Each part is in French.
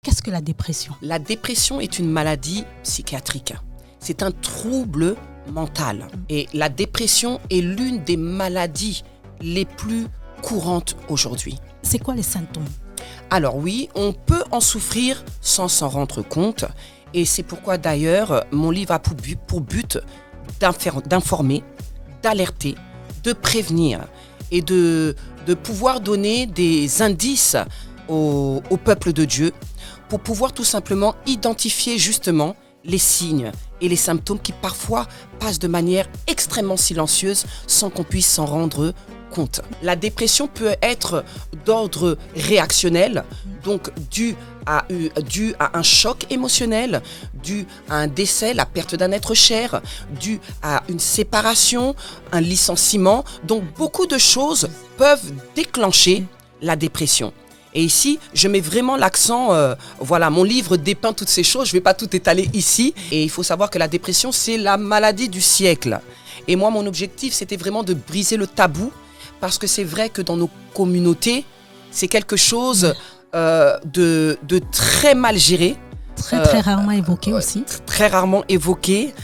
Qu'est-ce que la dépression ? La dépression est une maladie psychiatrique. C'est un trouble mental. Et la dépression est l'une des maladies les plus courantes aujourd'hui. C'est quoi les symptômes ? Alors oui, on peut en souffrir sans s'en rendre compte. Et c'est pourquoi d'ailleurs, mon livre a pour but d'informer, d'alerter, de prévenir et de pouvoir donner des indices au peuple de Dieu pour pouvoir tout simplement identifier justement les signes et les symptômes qui parfois passent de manière extrêmement silencieuse sans qu'on puisse s'en rendre compte. La dépression peut être d'ordre réactionnel, donc dû à un choc émotionnel, dû à un décès, la perte d'un être cher, dû à une séparation, un licenciement. Donc beaucoup de choses peuvent déclencher la dépression. Et ici, je mets vraiment l'accent, mon livre dépeint toutes ces choses, je ne vais pas tout étaler ici. Et il faut savoir que la dépression, c'est la maladie du siècle. Et moi, mon objectif, c'était vraiment de briser le tabou, parce que c'est vrai que dans nos communautés, c'est quelque chose de très mal géré. Très rarement évoqué aussi. Très rarement évoqué.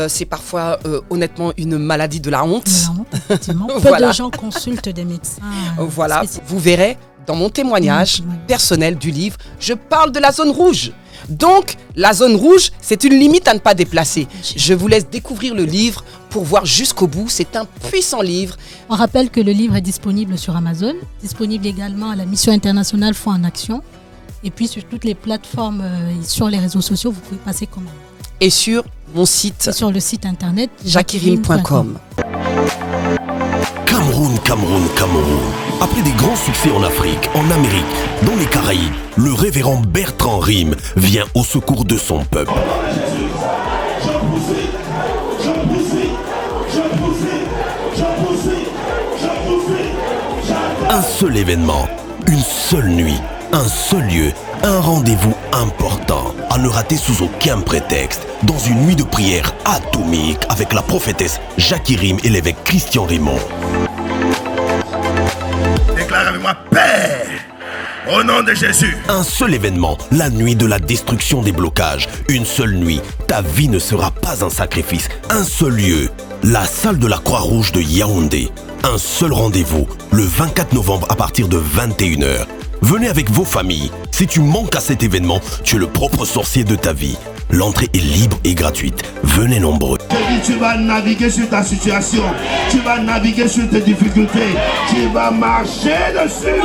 C'est parfois, honnêtement, une maladie de la honte. De la honte, effectivement. Peu de gens consultent des médecins. Voilà, vous verrez, dans mon témoignage personnel du livre, je parle de la zone rouge. Donc, la zone rouge, c'est une limite à ne pas déplacer. Je vous laisse découvrir le livre pour voir jusqu'au bout. C'est un puissant livre. On rappelle que le livre est disponible sur Amazon, disponible également à la Mission internationale Foi en Action. Et puis sur toutes les plateformes, sur les réseaux sociaux, vous pouvez passer commande. Et sur mon site. Et sur le site internet jacquirim.com. Cameroun. Après des grands succès en Afrique, en Amérique, dans les Caraïbes, le révérend Bertrand Rime vient au secours de son peuple. Un seul événement, une seule nuit, un seul lieu, un rendez-vous important à ne rater sous aucun prétexte. Dans une nuit de prière atomique avec la prophétesse Jackie Rime et l'évêque Christian Raymond. Déclare avec moi, Père, au nom de Jésus. Un seul événement, la nuit de la destruction des blocages. Une seule nuit, ta vie ne sera pas un sacrifice. Un seul lieu, la salle de la Croix-Rouge de Yaoundé. Un seul rendez-vous, le 24 novembre à partir de 21h. Venez avec vos familles. Si tu manques à cet événement, tu es le propre sorcier de ta vie. L'entrée est libre et gratuite. Venez nombreux. Tu vas naviguer sur ta situation. Tu vas naviguer sur tes difficultés. Tu vas marcher dessus.